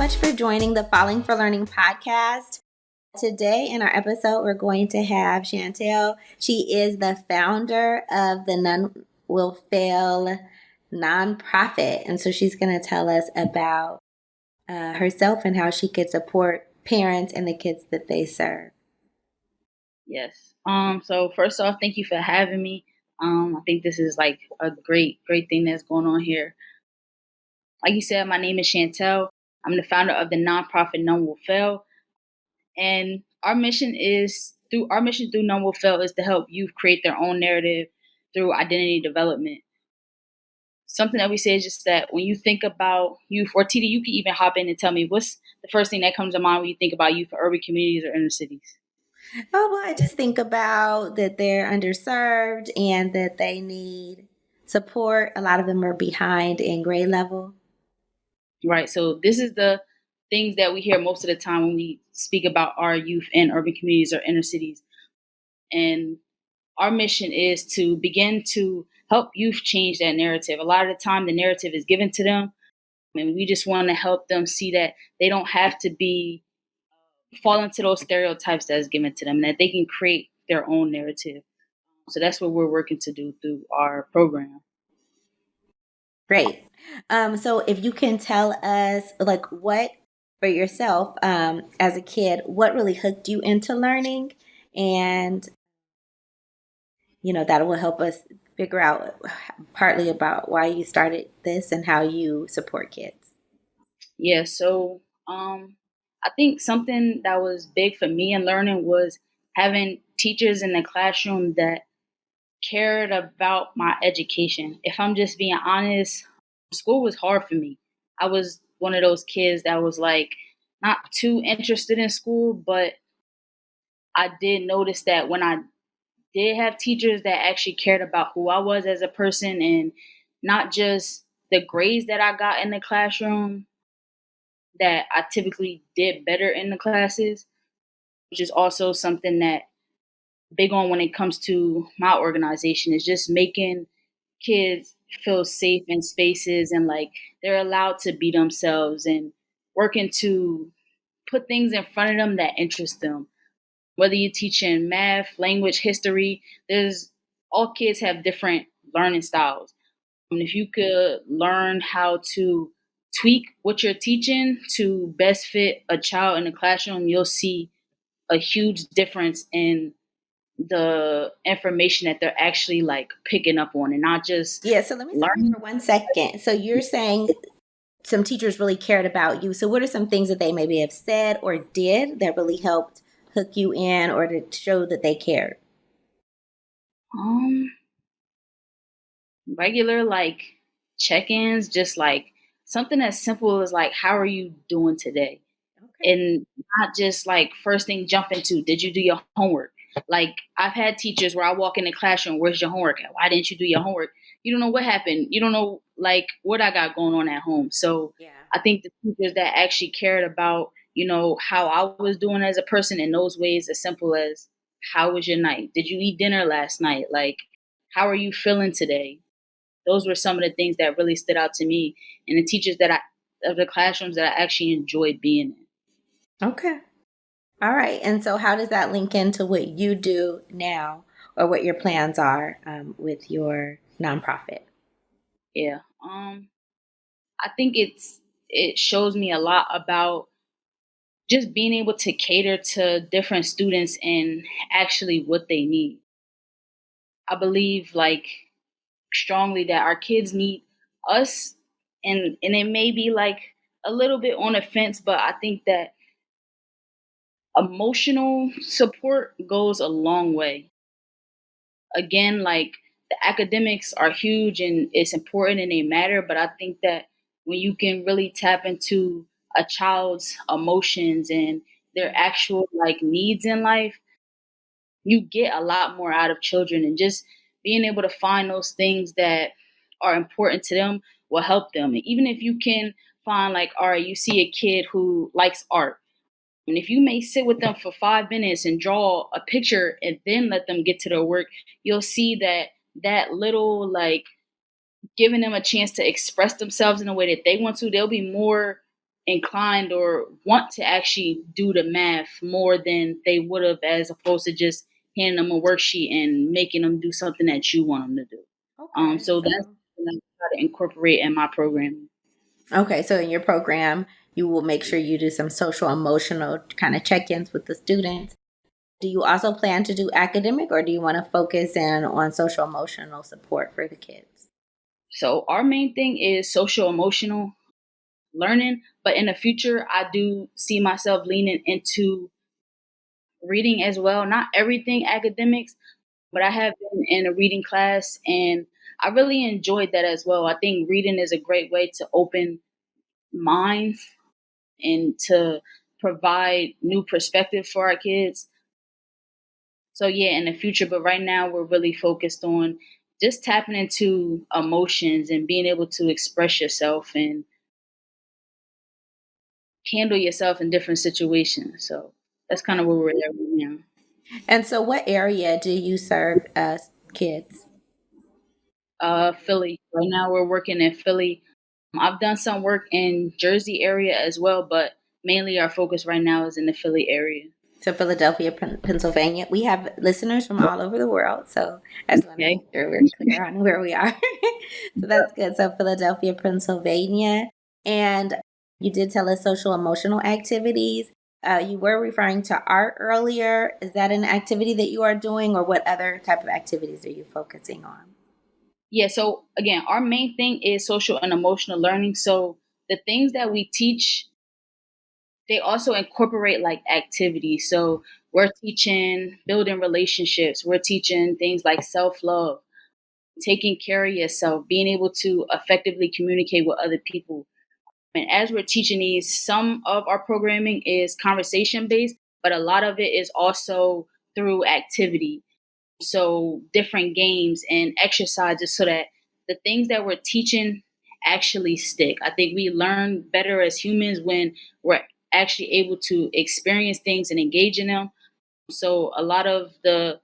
much for joining the Falling for Learning podcast. Today in our episode, we're going to have Chantell. She is the founder of the None Will Fail nonprofit. And so she's going to tell us about herself and how she could support parents and the kids that they serve. Yes. So first off, thank you for having me. I think this is like a great thing that's going on here. Like you said, my name is Chantell. I'm the founder of the nonprofit None Will Fail. And our mission through None Will Fail is to help youth create their own narrative through identity development. Something that we say is just that when you think about youth, or TD, you can even hop in and tell me what's the first thing that comes to mind when you think about youth for urban communities or inner cities. Oh, well, I just think about that they're underserved and that they need support. A lot of them are behind in grade level. Right. So this is the things that we hear most of the time when we speak about our youth in urban communities or inner cities. And our mission is to begin to help youth change that narrative. A lot of the time, the narrative is given to them, and we just want to help them see that they don't have to fall into those stereotypes that's given to them, and that they can create their own narrative. So that's what we're working to do through our program. Great. So if you can tell us, like, what for yourself as a kid, what really hooked you into learning, and that will help us figure out partly about why you started this and how you support kids. Yeah. So I think something that was big for me in learning was having teachers in the classroom that cared about my education. If I'm just being honest, school was hard for me. I was one of those kids that was like not too interested in school, but I did notice that when I did have teachers that actually cared about who I was as a person and not just the grades that I got in the classroom, that I typically did better in the classes, which is also something that big on when it comes to my organization, is just making kids feel safe in spaces and like they're allowed to be themselves, and working to put things in front of them that interest them. Whether you're teaching math, language, history, all kids have different learning styles. And if you could learn how to tweak what you're teaching to best fit a child in the classroom, you'll see a huge difference in the information that they're actually like picking up on, and not just so let me stop you for 1 second. So you're saying some teachers really cared about you. So what are some things that they maybe have said or did that really helped hook you in or to show that they cared? Regular like check-ins, just like something as simple as like, how are you doing today? Okay. And not just like first thing jump into, did you do your homework? Like I've had teachers where I walk in the classroom, where's your homework at? Why didn't you do your homework? You don't know what happened. You don't know like what I got going on at home. So yeah. I think the teachers that actually cared about, how I was doing as a person in those ways, as simple as, how was your night? Did you eat dinner last night? Like, how are you feeling today? Those were some of the things that really stood out to me, and the teachers of the classrooms that I actually enjoyed being in. Okay. All right. And so how does that link into what you do now, or what your plans are with your nonprofit? Yeah. I think it shows me a lot about just being able to cater to different students and actually what they need. I believe like strongly that our kids need us, and it may be like a little bit on the fence, but I think that emotional support goes a long way. Again, like the academics are huge and it's important and they matter, but I think that when you can really tap into a child's emotions and their actual like needs in life, you get a lot more out of children, and just being able to find those things that are important to them will help them. And even if you can find like, all right, you see a kid who likes art, and if you may sit with them for 5 minutes and draw a picture and then let them get to their work, you'll see that little like giving them a chance to express themselves in a way that they want to, they'll be more inclined or want to actually do the math more than they would have, as opposed to just handing them a worksheet and making them do something that you want them to do. Okay, So that's so what I try to incorporate in my programming. okay, so in your program, you will make sure you do some social emotional kind of check-ins with the students. Do you also plan to do academic, or do you want to focus in on social emotional support for the kids? So our main thing is social emotional learning, but in the future, I do see myself leaning into reading as well. Not everything academics, but I have been in a reading class and I really enjoyed that as well. I think reading is a great way to open minds and to provide new perspective for our kids. So yeah, in the future, but right now we're really focused on just tapping into emotions and being able to express yourself and handle yourself in different situations. So that's kind of Okay. where we're at right now. And so, what area do you serve kids? Philly. Right now we're working in Philly. I've done some work in Jersey area as well, but mainly our focus right now is in the Philly area. So, Philadelphia, Pennsylvania. We have listeners from all over the world. So, I just want to Okay. make sure we're clear on where we are. So, that's good. So, Philadelphia, Pennsylvania. And you did tell us social emotional activities. You were referring to art earlier. Is that an activity that you are doing, or what other type of activities are you focusing on? Yeah, so again, our main thing is social and emotional learning. So the things that we teach, they also incorporate like activities. So we're teaching building relationships, we're teaching things like self love, taking care of yourself, being able to effectively communicate with other people. And as we're teaching these, some of our programming is conversation based, but a lot of it is also through activity. So different games and exercises so that the things that we're teaching actually stick. I think we learn better as humans when we're actually able to experience things and engage in them. So a lot of the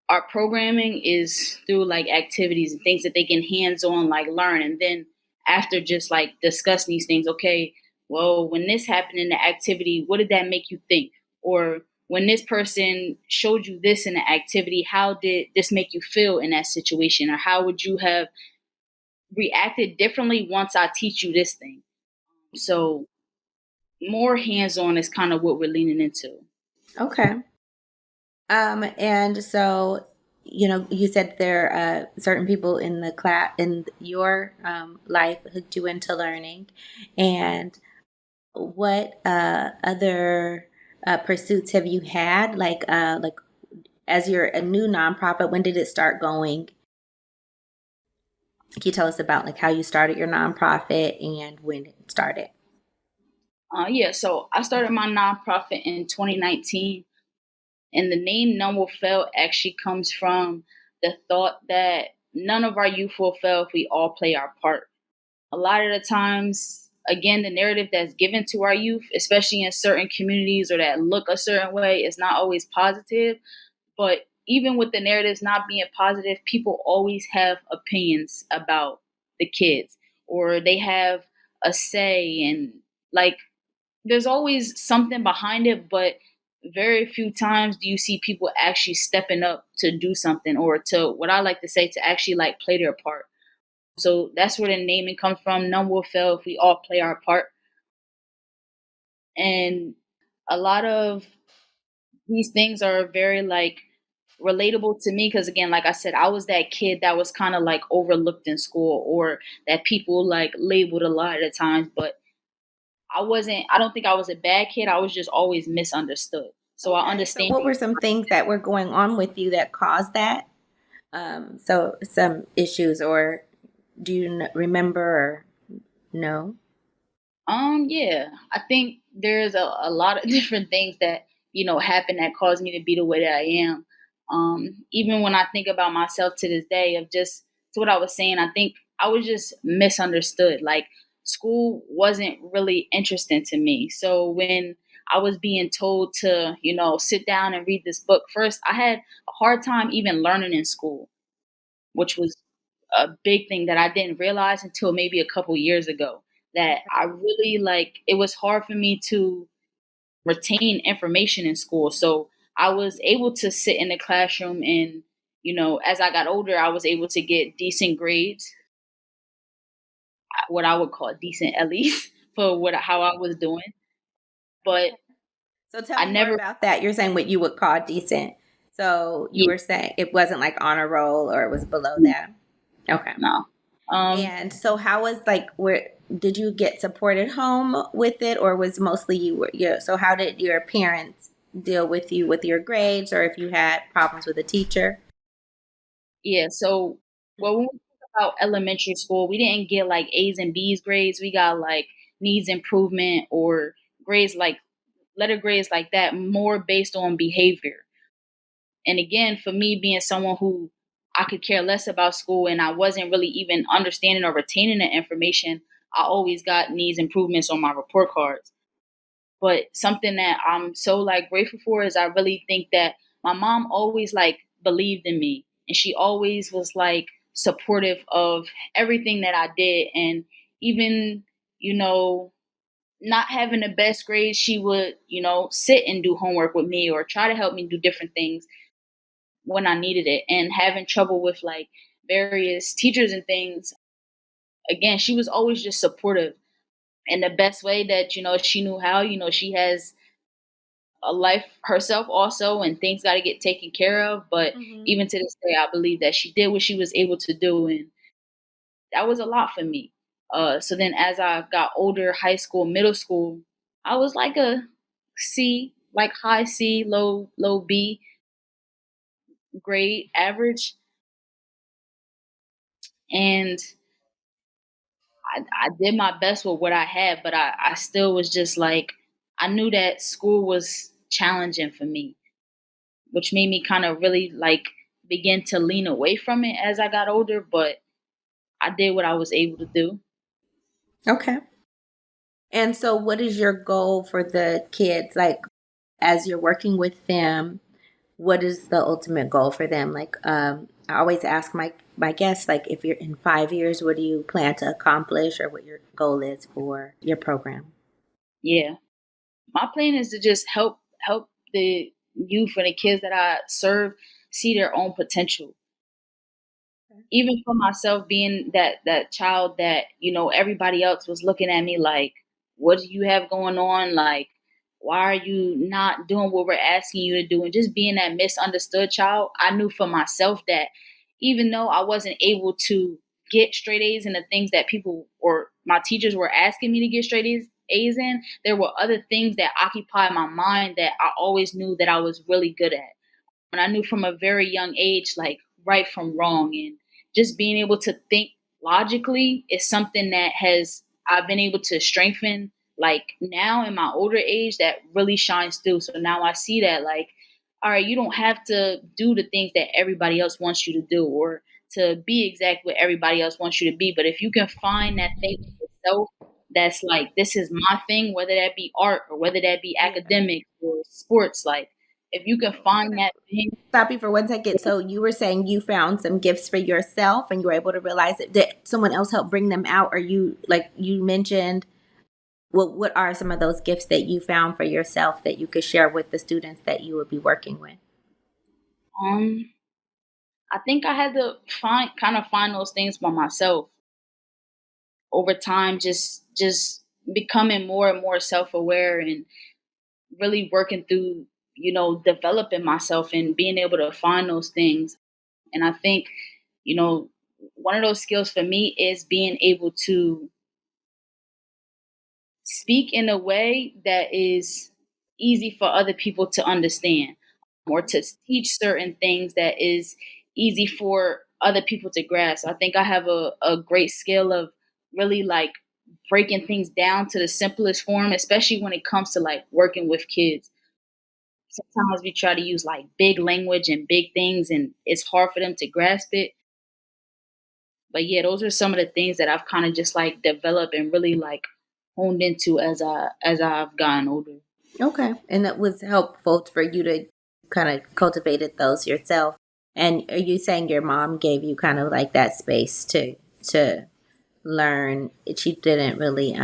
our programming is through like activities and things that they can hands on like learn, and then after just like discuss these things, okay, well, when this happened in the activity, what did that make you think? Or when this person showed you this in the activity, how did this make you feel in that situation? Or how would you have reacted differently once I teach you this thing? So more hands on is kind of what we're leaning into. Okay. And so, you said there are certain people in the class in your life hooked you into learning, and what other pursuits have you had? Like as you're a new nonprofit, when did it start going? Can you tell us about like how you started your nonprofit and when it started? Yeah, so I started my nonprofit in 2019. And the name None Will Fail actually comes from the thought that none of our youth will fail if we all play our part. A lot of the times, again, the narrative that's given to our youth, especially in certain communities or that look a certain way, is not always positive. But even with the narratives not being positive, people always have opinions about the kids or they have a say, and like there's always something behind it, but very few times do you see people actually stepping up to do something or to what I like to say to actually like play their part. So that's where the naming comes from. None will fail if we all play our part. And a lot of these things are very like relatable to me because again, like I said, I was that kid that was kind of like overlooked in school or that people like labeled a lot of the times, but I don't think I was a bad kid. I was just always misunderstood. So I Okay, so understand. what were some things that were going on with you that caused that? So some issues, or do you remember or no? Yeah, I think there's a lot of different things that, happen that caused me to be the way that I am. Even when I think about myself to this day of just to what I was saying, I think I was just misunderstood. Like school wasn't really interesting to me. So when I was being told to, sit down and read this book, first I had a hard time even learning in school, which was a big thing that I didn't realize until maybe a couple years ago. that I really like, it was hard for me to retain information in school. So I was able to sit in the classroom and, as I got older, I was able to get decent grades, what I would call decent at least for how I was doing. But So tell I me more never, about that. You're saying what you would call decent. So you yeah, were saying it wasn't like honor roll or it was below that. Okay. no. Um, And so how was like where did you get supported home with it or was mostly you were so how did your parents deal with you with your grades or if you had problems with a teacher? yeah. So, well, when we talk about elementary school, we didn't get like A's and B's grades. We got like needs improvement or grades like letter grades like that, more based on behavior. And again, for me being someone who I could care less about school and I wasn't really even understanding or retaining the information, I always got needs improvements on my report cards. But something that I'm so like grateful for is I really think that my mom always like believed in me and she always was like supportive of everything that I did. And even, you know, not having the best grades, she would, sit and do homework with me or try to help me do different things when I needed it. And having trouble with like various teachers and things, again, she was always just supportive in the best way that, she knew how. She has a life herself also, and things got to get taken care of. But Mm-hmm. even to this day, I believe that she did what she was able to do. And that was a lot for me. So then as I got older, high school, middle school, I was like a C, like high C, low B grade average. And I did my best with what I had, but I still was just like, I knew that school was challenging for me, which made me kind of really like begin to lean away from it as I got older. But I did what I was able to do. Okay. And so what is your goal for the kids like as you're working with them? What is the ultimate goal for them? Like I always ask my guests like if you're in 5 years what do you plan to accomplish or what your goal is for your program? Yeah. My plan is to just help the youth and the kids that I serve see their own potential. Even for myself being that child that, everybody else was looking at me like, what do you have going on? Like, why are you not doing what we're asking you to do? And just being that misunderstood child, I knew for myself that even though I wasn't able to get straight A's in the things that people or my teachers were asking me to get straight A's in, there were other things that occupied my mind that I always knew that I was really good at. And I knew from a very young age, like right from wrong. And just being able to think logically is something that I've been able to strengthen like now in my older age that really shines through. So now I see that like, all right, you don't have to do the things that everybody else wants you to do or to be exactly what everybody else wants you to be. But if you can find that thing for yourself that's like, this is my thing, whether that be art or whether that be Yeah. academics or sports, like if you can find that thing. Stop you for 1 second. So you were saying you found some gifts for yourself and you were able to realize it. Did someone else help bring them out? Or you like you mentioned what are some of those gifts that you found for yourself that you could share with the students that you would be working with? Um, I think I had to find those things by myself over time. Just becoming more and more self aware and really working through, developing myself and being able to find those things. And I think, you know, one of those skills for me is being able to speak in a way that is easy for other people to understand or to teach certain things that is easy for other people to grasp. I think I have a great skill of really like breaking things down to the simplest form, especially when it comes to like working with kids. Sometimes we try to use like big language and big things and it's hard for them to grasp it. But yeah, those are some of the things that I've kind of just like developed and really like honed into as I've gotten older. Okay. And that was helpful for you to kind of cultivated those yourself. And are you saying your mom gave you kind of like that space to learn. She didn't really.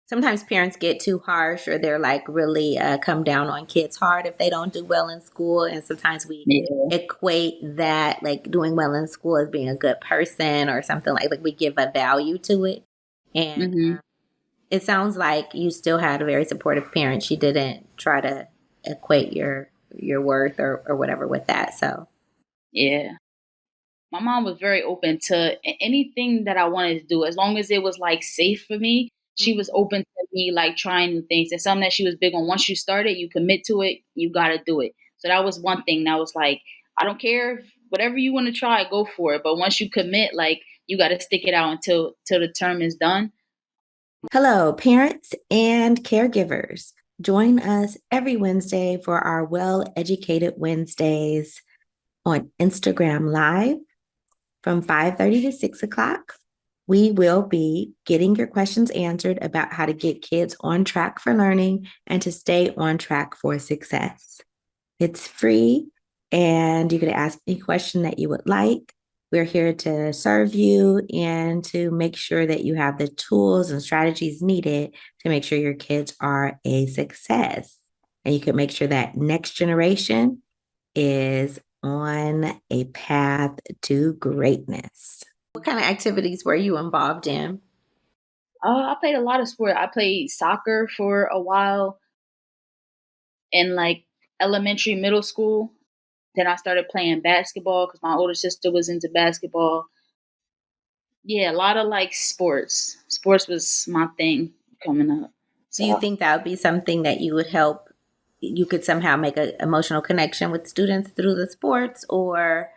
Sometimes parents get too harsh, or they're like really come down on kids hard if they don't do well in school. And sometimes we Yeah. equate that like doing well in school as being a good person or something like we give a value to it. And Hmm. it sounds like you still had a very supportive parent. She didn't try to equate your worth or whatever with that. So Yeah. My mom was very open to anything that I wanted to do, as long as it was like safe for me. She was mhm. open to me like trying new things, and something that she was big on. Once you start it, you commit to it, you got to do it. So that was one thing that was like, I don't care if whatever you want to try, go for it. But once you commit, like you got to stick it out until till the term is done. Hello, parents and caregivers. Join us every Wednesday for our Well Educated Wednesdays on Instagram Live from 5:30 to 6 o'clock. We will be getting your questions answered about how to get kids on track for learning and to stay on track for success. It's free, and you can ask any question that you would like. We're here to serve you and to make sure that you have the tools and strategies needed to make sure your kids are a success. And you can make sure that next generation is on a path to greatness. What kind of activities were you involved in? I played a lot of sport. I played soccer for a while in like elementary, middle school. Then I started playing basketball because my older sister was into basketball. Yeah, a lot of like sports. Sports was my thing coming up. Do you So think that would be something that you would help? You could somehow make an emotional connection with students through the sports, or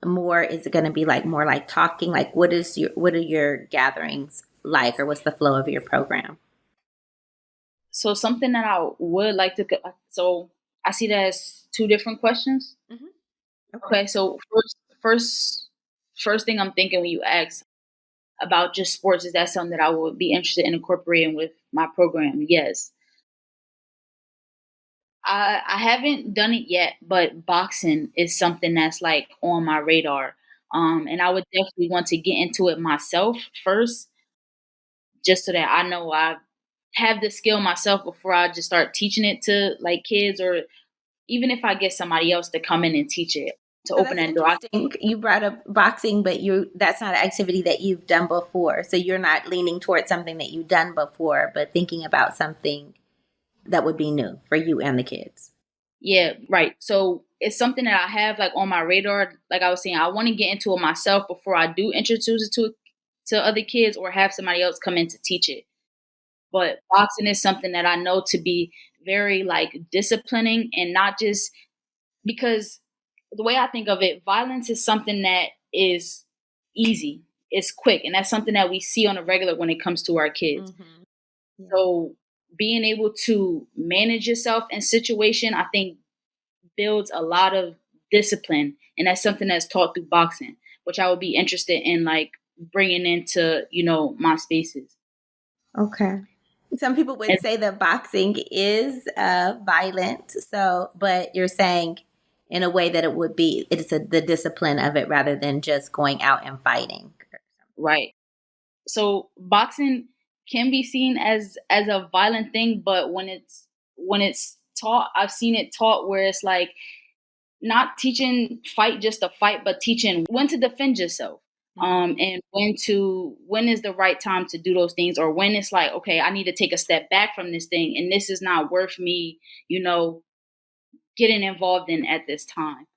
more is it going to be like more like talking? Like, what are your gatherings like, or what's the flow of your program? so something that I would like to so I see that as two different questions. Hmm. Okay. Okay, so first thing I'm thinking when you ask about just sports, is that something that I would be interested in incorporating with my program? Yes. I haven't done it yet, but boxing is something that's like on my radar. And I would definitely want to get into it myself first, just so that I know I have the skill myself before I just start teaching it to like kids, or even if I get somebody else to come in and teach it to So open that's that door. interesting. You brought up boxing, but that's not an activity that you've done before. So you're not leaning towards something that you've done before, but thinking about something that would be new for you and the kids. Yeah, right. So it's something that I have like on my radar. Like I was saying, I want to get into it myself before I do introduce it to other kids or have somebody else come in to teach it. But boxing is something that I know to be very like disciplining, and not just because the way I think of it, violence is something that is easy, it's quick, and that's something that we see on a regular when it comes to our kids. Mm-hmm. Yeah. So being able to manage yourself in situation, I think builds a lot of discipline, and that's something that's taught through boxing, which I would be interested in like bringing into my spaces. Okay. Some people would And say that boxing is violent. So, but you're saying in a way that the discipline of it rather than just going out and fighting. right, so boxing can be seen as a violent thing, but when it's taught, I've seen it taught where it's like not teaching fight just to fight, but teaching when to defend yourself. Mm-hmm. And when is the right time to do those things, or when it's like, okay, I need to take a step back from this thing, and this is not worth me, getting involved in at this time.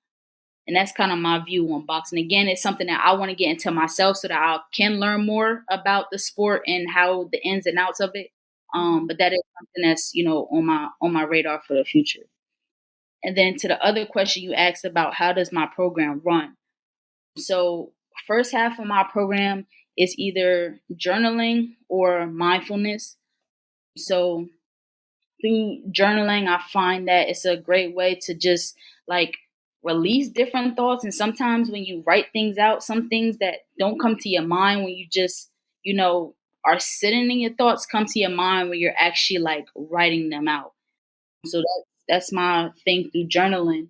And that's kind of my view on boxing. Again, it's something that I want to get into myself so that I can learn more about the sport and how the ins and outs of it. Mm-hmm. But that is something that's on my radar for the future. And then to the other question you asked about, how does my program run? So first half of my program is either journaling or mindfulness. So through journaling, I find that it's a great way to just like release different thoughts. And sometimes when you write things out, some things that don't come to your mind when you just, are sitting in your thoughts come to your mind when you're actually like writing them out. So that's my thing through journaling.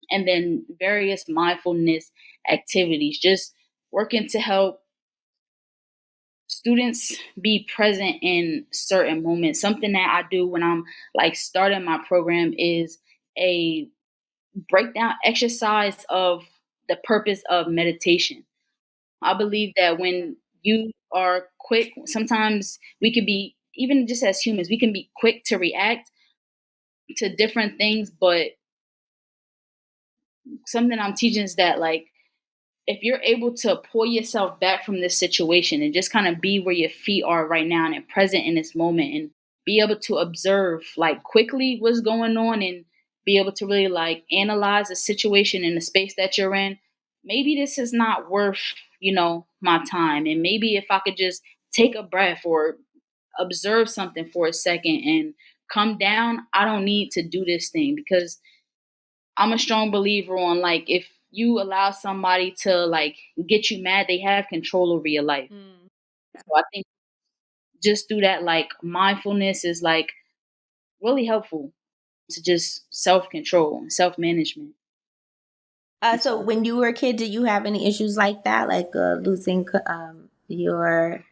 And then various mindfulness activities, just working to help students be present in certain moments. Something that I do when I'm like starting my program is a breakdown exercise of the purpose of meditation. I believe that when you are quick, sometimes we could be, even just as humans, we can be quick to react to different things, but something I'm teaching is that, like, if you're able to pull yourself back from this situation and just kind of be where your feet are right now and present in this moment and be able to observe like quickly what's going on and be able to really like analyze the situation in the space that you're in, maybe this is not worth, my time. And maybe if I could just take a breath or observe something for a second and come down, I don't need to do this thing, because I'm a strong believer on, like, if you allow somebody to like get you mad, they have control over your life. Mm. So I think just through that, like, mindfulness is like really helpful to just self control and self management. So So when you were a kid, did you have any issues like that, like losing your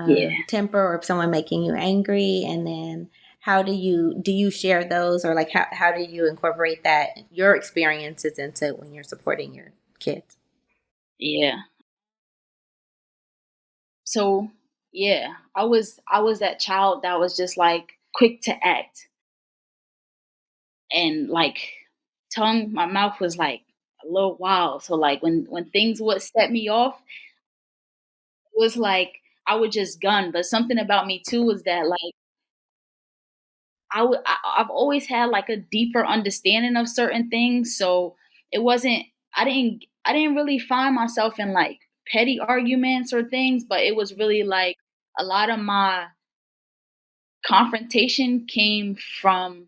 yeah, temper, or someone making you angry? And then how do you share those, or like how do you incorporate that, your experiences, into when you're supporting your kids? yeah. So yeah, I was that child that was just like quick to act, and like tongue, my mouth was like a little wild. So like when things would set me off, it was like I would just gun. But something about me too was that, like, I've always had like a deeper understanding of certain things. So it wasn't, I didn't really find myself in like petty arguments or things, but it was really like a lot of my confrontation came from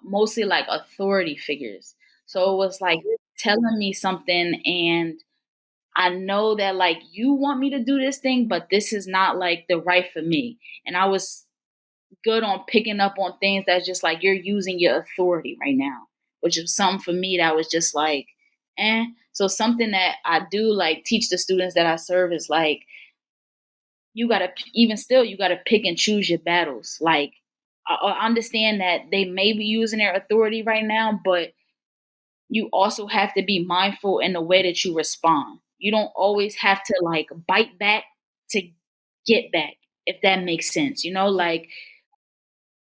mostly like authority figures. So it was like, you're telling me something and I know that like you want me to do this thing, but this is not like the right for me. And I was good on picking up on things that's just like, you're using your authority right now, which is something for me that was just like, eh. So something that I do like teach the students that I serve is like, you gotta, even still, you gotta pick and choose your battles. Like, I understand that they may be using their authority right now, but you also have to be mindful in the way that you respond. You don't always have to like bite back to get back, if that makes sense. Yeah. Like,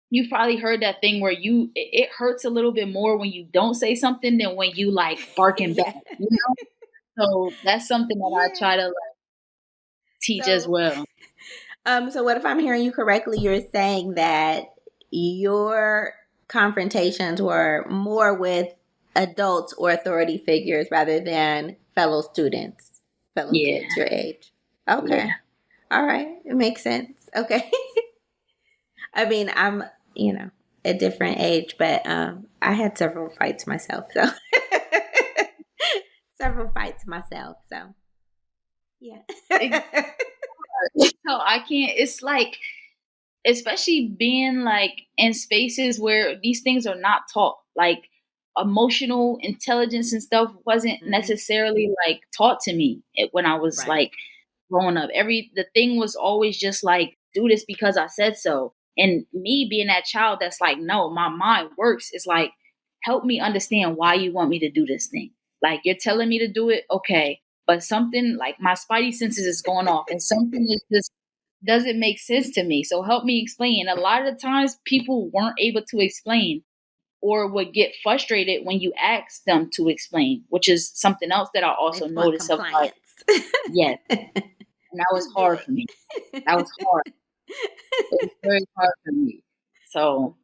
you've probably heard that thing where it hurts a little bit more when you don't say something than when you like barking back. Yeah. So that's something that I Yeah. try to like teach as So, well. so what if I'm hearing you correctly? You're saying that your confrontations were more with adults or authority figures rather than fellow students, fellow Yeah, kids your age. yeah. Okay. All right. It makes sense. Okay. I mean, I'm, a different age, but I had several fights myself. So, several fights myself. So, yeah. So I can't. It's like, especially being like in spaces where these things are not taught, like emotional intelligence and stuff wasn't Hmm. necessarily like taught to me when I was Right. like growing up. The thing was always just like, do this because I said so. And me being that child that's like, no, my mind works. It's like, help me understand why you want me to do this thing. Like, you're telling me to do it, okay. But something like my spidey senses is going off and something is just doesn't make sense to me. So help me explain. A lot of the times people weren't able to explain or would get frustrated when you ask them to explain, which is something else that I They also want noticed of like, compliance. yes, and that was Just do hard for me. That was it. hard. It was very hard for me. So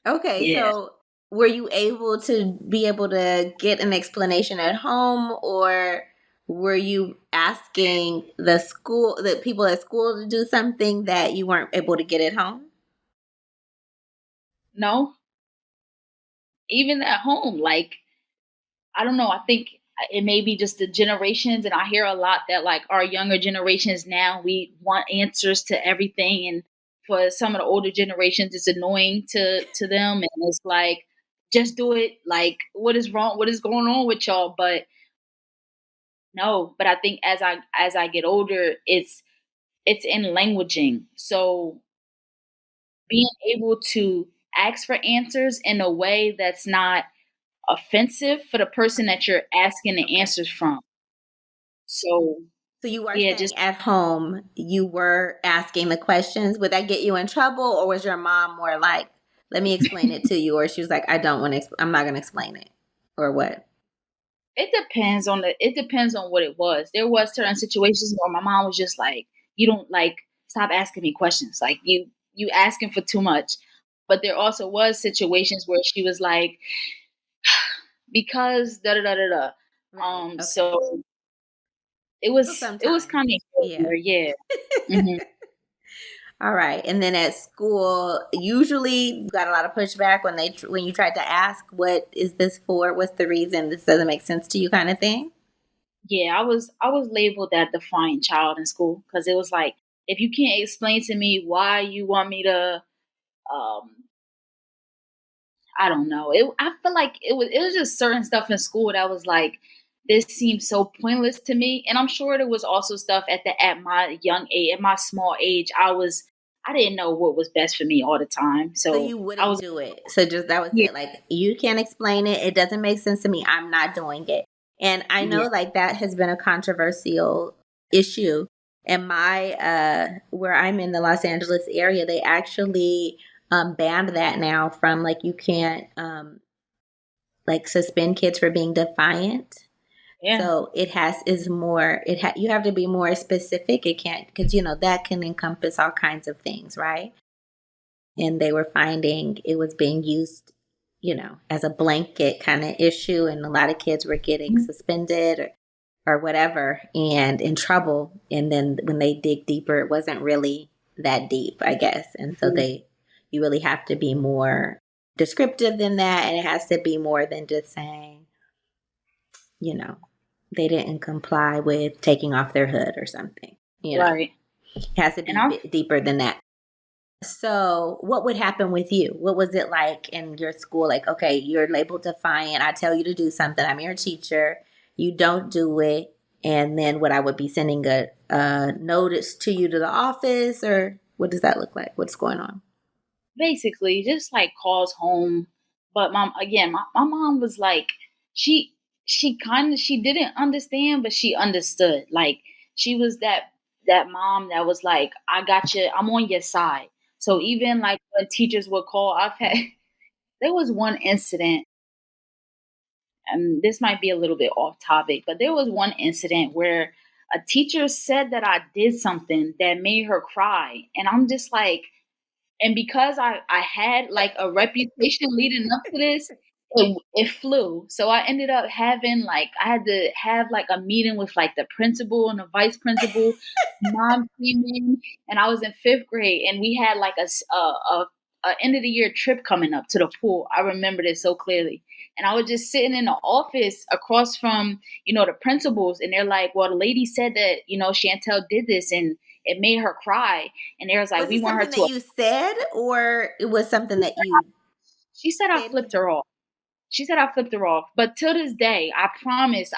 Okay, yeah. so were you able to get an explanation at home, or were you asking the people at school to do something that you weren't able to get at home? No, even at home, like, I don't know. I think it may be just the generations, and I hear a lot that like our younger generations now, we want answers to everything, and for some of the older generations, it's annoying to them, and it's like, just do it. Like, what is wrong? What is going on with y'all? But No, but I think as I get older, it's in languaging. So being able to ask for answers in a way that's not offensive for the person that you're asking the Okay. answers from. So So you were yeah, saying just at home you were asking the questions. Would that get you in trouble, or was your mom more like, "Let me explain it to you," or she was like, "I don't want to. I'm not going to explain it," or what? it depends on what it was. There was certain situations where my mom was just like, "You don't like stop asking me questions. Like you asking for too much." But there also was situations where she was like, "Because da da da da da." Right. Okay. So So it was sometimes, kind of yeah. there, yeah. Hmm. All right. And then at school, usually you got a lot of pushback when when you tried to ask, "What is this for? What's the reason? This doesn't make sense to you," kind of thing. Yeah, I was labeled that defiant child in school because it was like, if you can't explain to me why you want me to, um, I don't know. I feel like it was just certain stuff in school that was like, this seems so pointless to me. And I'm sure there was also stuff at my young age, at my small age, I didn't know what was best for me all the time. So So you I wouldn't was do it. So just that was yeah, it. Like, you can't explain it. It doesn't make sense to me. I'm not doing it. And I yeah, know like that has been a controversial issue. And my where I'm in the Los Angeles area, they actually banned that now from like you can't like suspend kids for being defiant. yeah, So it has is more you have to be more specific. It can't, because that can encompass all kinds of things, right? And they were finding it was being used, as a blanket kind of issue, and a lot of kids were getting mhm, suspended or whatever and in trouble. And then when they dig deeper, it wasn't really that deep, I guess. And so yeah, you really have to be more descriptive than that, and it has to be more than just saying, you know, they didn't comply with taking off their hood or something. right. It has to And be a bit deeper than that. So, what would happen with you? What was it like in your school? Like, okay, you're labeled defiant. I tell you to do something. I'm your teacher. You don't do it. And then what, I would be sending a notice to you to the office, or what does that look like? What's going on? basically just like calls home. But my mom was like, she she didn't understand, but she understood. Like she was that mom that was like, I got you, I'm on your side. So even like when teachers would call, I've had there was one incident, and this might be a little bit off topic, but there was one incident where a teacher said that I did something that made her cry. And I'm just like, and because I had like a reputation leading up to this, it flew. So I ended up having like, I had to have like a meeting with like the principal and the vice principal. Mom came in, and I was in fifth grade, and we had like a end of the year trip coming up to the pool. I remember this so clearly. And I was just sitting in the office across from, the principals, and they're like, well, the lady said that, Chantell did this and it made her cry. And they was like, Was we it want her something that to. you said, or it was something that you She said I said? flipped her off. She said I flipped her off. But till this day, I promise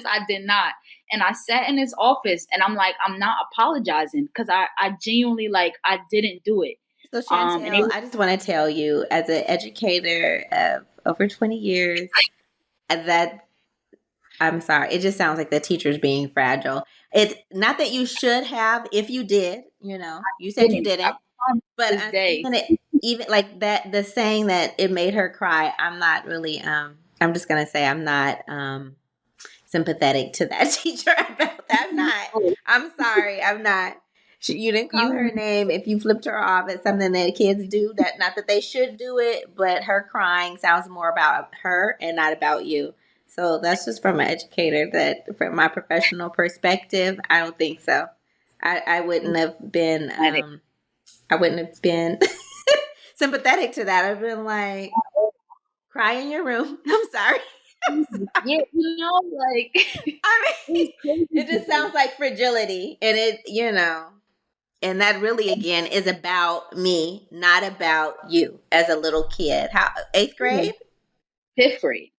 I did not. And I sat in his office and I'm like, I'm not apologizing because I genuinely like I didn't do it. So, And they Chantel, I just want to tell you, as an educator of over 20 years, that I'm sorry. It just sounds like the teacher's being fragile. It's not that you should have, if you did, you said you didn't. I didn't, promise but this day. even like that, the saying that it made her cry, I'm not really, I'm just going to say I'm not, sympathetic to that teacher about that. I'm not. Oh, I'm sorry. I'm not. You didn't call her you a name. If you flipped her off, it's something that kids do. That, not that they should do it, but her crying sounds more about her and not about you. So that's just from an educator. That from my professional perspective, I don't think so. I wouldn't have been. I wouldn't have been sympathetic to that. I've been like, cry in your room. I'm sorry. yeah, like I it was mean, crazy it to just me. sounds like fragility. And and that really, again, is about me, not about you as a little kid. How, eighth Yeah. grade? Fifth grade.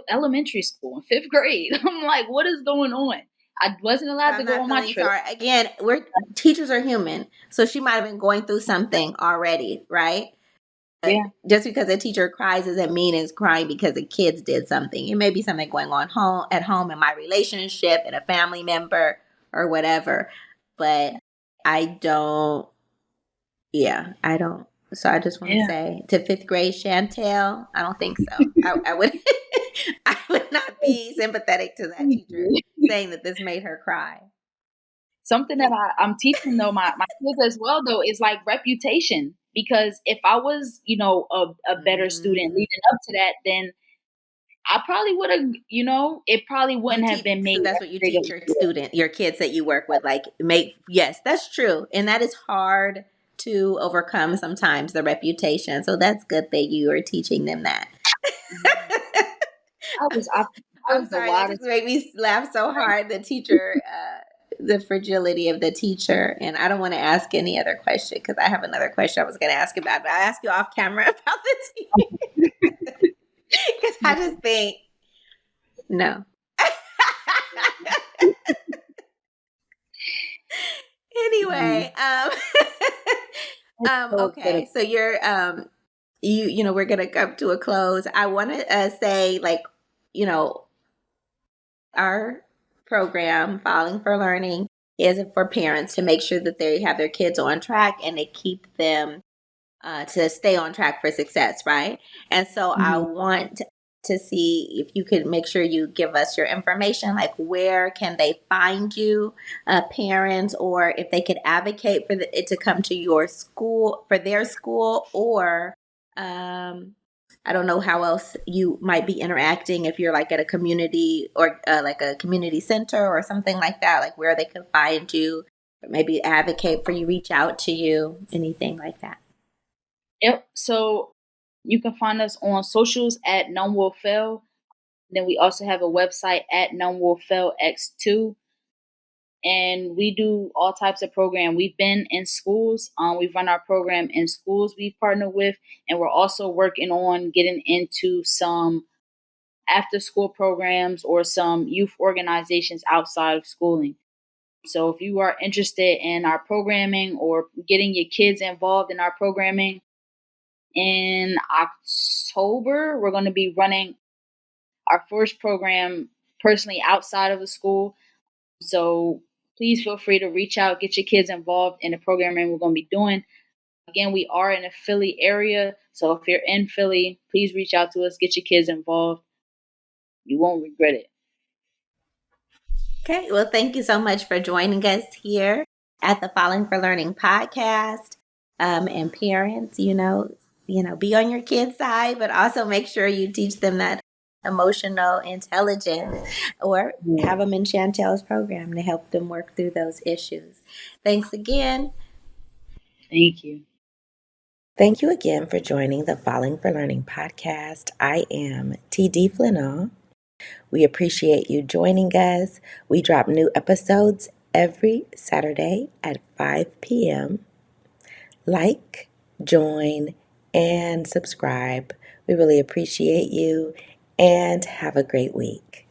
elementary school in 5th grade. I'm like, what is going on? I wasn't So allowed to I'm go not on my feeling trip. sorry. Again, we're teachers are human. So she might have been going through something already, right? Yeah. Just because a teacher cries doesn't mean it's crying because the kids did something. It may be something going on at home in my relationship, in a family member or whatever. But I don't, yeah, I don't. So I just want to Yeah. say to 5th grade Chantell, I don't think so. I would I would not be sympathetic to that teacher saying that this made her cry. Something that I'm teaching though my kids as well though is like reputation. Because if I was, a better student Mm. leading up to that, then I probably would have, it probably You wouldn't have teach, been so made that's what you that teach your kids that you work with, like yes, that's true. And that is hard to overcome sometimes, the reputation. So that's good that you are teaching them that. big. I was I, I I'm was the sorry, that just wildest. made me laugh so hard. The teacher, the fragility of the teacher. And I don't want to ask any other question because I have another question I was going to ask about, but I'll ask you off camera about the teacher. Because I just think, no. Anyway, So okay, so you're we're gonna come to a close. I want to say, like, you know, our program, Falling for Learning, is for parents to make sure that they have their kids on track and they keep them to stay on track for success, right? And so I Mhm. want to see if you could make sure you give us your information, like where can they find you, parents, or if they could advocate for it to come to your school, for their school, or I don't know how else you might be interacting if you're like at a community or like a community center or something like that, like where they can find you, maybe advocate for you, reach out to you, anything like that. Yep. So you can find us on socials at None Will Fail. Then we also have a website at None Will Fail X2. And we do all types of program. We've been in schools. We've run our program in schools we've partnered with, and we're also working on getting into some after school programs or some youth organizations outside of schooling. So if you are interested in our programming or getting your kids involved in our programming, in October, we're going to be running our first program personally outside of the school. So please feel free to reach out, get your kids involved in the programming we're going to be doing. Again, we are in a Philly area. So if you're in Philly, please reach out to us, get your kids involved. You won't regret it. Okay, well, thank you so much for joining us here at the Falling for Learning podcast. And parents, be on your kids' side, but also make sure you teach them that emotional intelligence, or have them in Chantell's program to help them work through those issues. Thanks again. Thank you. Thank you again for joining the Falling for Learning podcast. I am TD Flinaw. We appreciate you joining us. We drop new episodes every Saturday at 5 p.m. Like, join, and subscribe. We really appreciate you, and have a great week.